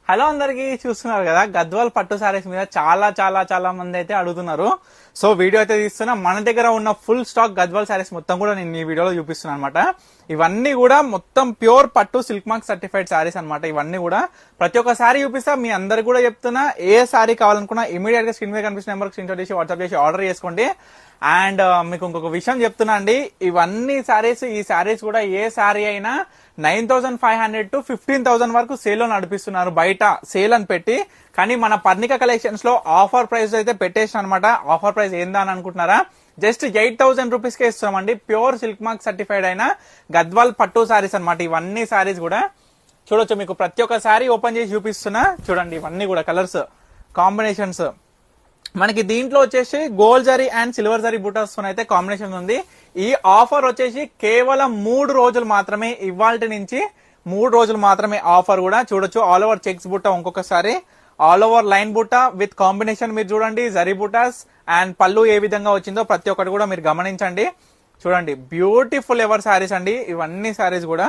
Hello అందరికి చూస్తున్నారు కదా గద్వాల్ పట్టు సారీస్ మీద చాలా మంది అయితే అడుగుతున్నారు. సో వీడియో అయితే తీస్తున్నా. మన దగ్గర ఉన్న ఫుల్ స్టాక్ గద్వాల్ సారీస్ మొత్తం కూడా నేను ఈ వీడియోలో చూపిస్తున్నాను అనమాట. ఇవన్నీ కూడా మొత్తం ప్యూర్ పట్టు సిల్క్ మార్క్ సర్టిఫైడ్ సారీస్ అనమాట. ఇవన్నీ కూడా ప్రతి ఒక్క సారీ చూపిస్తా. మీ అందరికి కూడా చెప్తున్నా, ఏ సారీ కావాలనుకున్నా ఇమీడియట్ గా స్క్రీన్ మీద కనిపిస్తున్న నెంబర్ స్క్రీన్ షాట్ చేసి వాట్సాప్ చేసి ఆర్డర్ చేసుకోండి. అండ్ మీకు ఇంకొక విషయం చెప్తున్నా అండి, ఇవన్నీ సారీస్, ఈ సారీస్ కూడా ఏ సారీ అయినా 9,500 to 15,000 వరకు సేల్ లో నడిపిస్తున్నారు. బయట సేల్ అని పెట్టి, కానీ మన పర్ణిక కలెక్షన్స్ లో ఆఫర్ ప్రైస్ అయితే పెట్టేసిన అనమాట. ఆఫర్ ప్రైస్ ఏందా అని అనుకుంటున్నారా? జస్ట్ 8,000 రూపీస్ కే ఇస్తున్నామండి. ప్యూర్ సిల్క్ మార్క్ సర్టిఫైడ్ అయిన గద్వాల్ పట్టు సారీస్ అనమాట. ఇవన్నీ సారీస్ కూడా చూడొచ్చు. మీకు ప్రతి ఒక్క సారీ ఓపెన్ చేసి చూపిస్తున్నా చూడండి. ఇవన్నీ కూడా కలర్స్ కాంబినేషన్స్ మనకి దీంట్లో వచ్చేసి gold zari and silver zari buttas తో అయితే కాంబినేషన్ ఉంది. ఈ ఆఫర్ వచ్చేసి కేవలం 3 రోజులు మాత్రమే. ఇవాల్టి నుంచి 3 రోజులు మాత్రమే ఆఫర్ కూడా చూడొచ్చు. ఆల్ ఓవర్ చెక్స్ బుట్ట, ఇంకొకసారి ఆల్ ఓవర్ లైన్ బుట్ట విత్ కాంబినేషన్ మీరు చూడండి. జరీ బుటాస్ అండ్ పళ్ళు ఏ విధంగా వచ్చిందో ప్రతి ఒక్కటి కూడా మీరు గమనించండి. చూడండి, బ్యూటిఫుల్ ఎవర్ సారీస్ అండి. ఇవన్నీ సారీస్ కూడా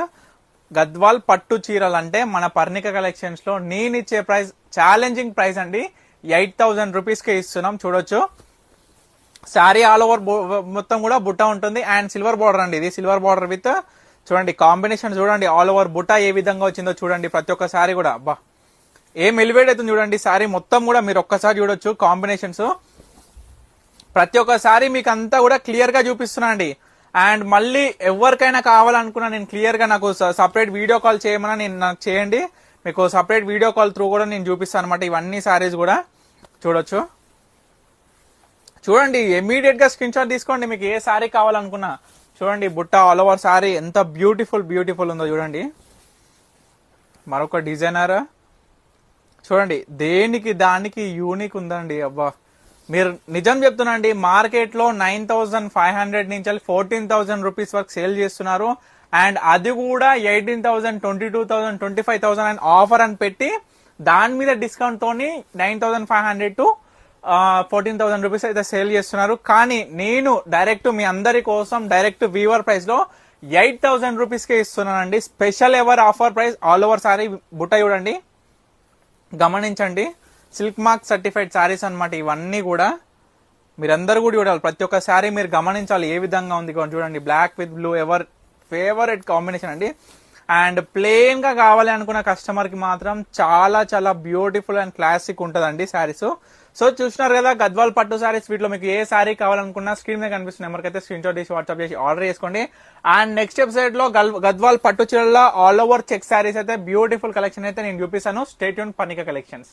గద్వాల్ పట్టు చీరలు అంటే మన పర్ణిక కలెక్షన్స్ లో నేనిచ్చే ప్రైస్ ఛాలెంజింగ్ ప్రైస్ అండి. 8,000 రూపీస్ కే ఇస్తున్నాం. చూడొచ్చు, శారీ ఆల్ ఓవర్ మొత్తం కూడా బుట్ట ఉంటుంది అండ్ సిల్వర్ బార్డర్ అండి. ఇది సిల్వర్ బార్డర్ విత్ చూడండి కాంబినేషన్ చూడండి. ఆల్ ఓవర్ బుట్ట ఏ విధంగా వచ్చిందో చూడండి. ప్రతి ఒక్క సారీ కూడా అబ్బా ఏం ఎలివేట్ అవుతుంది చూడండి. సారీ మొత్తం కూడా మీరు ఒక్కసారి చూడొచ్చు కాంబినేషన్స్. ప్రతి ఒక్క సారీ మీకు అంతా కూడా క్లియర్ గా చూపిస్తున్నా అండి. అండ్ మళ్ళీ ఎవరికైనా కావాలనుకున్నా నేను క్లియర్ గా నాకు సపరేట్ వీడియో కాల్ చేయమన్నా నేను నాకు చేయండి. మీకు సపరేట్ వీడియో కాల్ త్రూ కూడా నేను చూపిస్తాను అనమాట. ఇవన్నీ సారీస్ కూడా చూడొచ్చు. చూడండి, ఇమీడియట్ గా స్క్రీన్ షాట్ తీసుకోండి. మీకు ఏ సారీ కావాలనుకున్నా చూడండి. బుట్ట ఆల్ ఓవర్ సారీ ఎంత బ్యూటిఫుల్ ఉందో చూడండి. మరొక డిజైనర్ చూడండి, దేనికి దానికి యూనిక్ ఉందండి. అబ్బా మీరు నిజం చెప్తున్నా అండి, మార్కెట్ లో 9,500 నుంచి 14,000 రూపీస్ వరకు సేల్ చేస్తున్నారు. అండ్ అది కూడా 18,000, 22,000, 25,000 అని ఆఫర్ అని పెట్టి దాని మీద డిస్కౌంట్ తోని 9,500 to 14,000 రూపీస్ అయితే సేల్ చేస్తున్నారు. కానీ నేను డైరెక్ట్ మీ అందరి కోసం డైరెక్ట్ వీవర్ ప్రైస్ లో 8,000 రూపీస్ కే ఇస్తున్నానండి. Special ever offer price. All over sari బుట్ట చూడండి, గమనించండి. సిల్క్ మార్క్ సర్టిఫైడ్ సారీస్ అనమాట. ఇవన్నీ కూడా మీరందరూ కూడా చూడాలి. ప్రతి ఒక్క సారీ మీరు గమనించాలి ఏ విధంగా ఉంది చూడండి. Black with blue ever favourite combination అండి. అండ్ ప్లెయిన్ గా కావాలి అనుకున్న కస్టమర్ కి మాత్రం చాలా బ్యూటిఫుల్ అండ్ క్లాసిక్ ఉంటదండి సారీస్. సో చూస్తున్నారు కదా గద్వాల్ పట్టు సారీస్. వీటిలో మీకు ఏ సారీ కావాలనుకున్నా స్క్రీన్ మీద కనిపిస్తున్న నెంబర్కి అయితే స్క్రీన్ షాట్ చేసి వాట్సాప్ చేసి ఆర్డర్ చేసుకోండి. అండ్ నెక్స్ట్ ఎపిసోడ్ లో గద్వాల్ పట్టు చీరల్లో ఆల్ ఓవర్ చెక్ సారీస్ అయితే బ్యూటిఫుల్ కలెక్షన్ అయితే నేను చూపిస్తాను. Stay tune Parnika collections.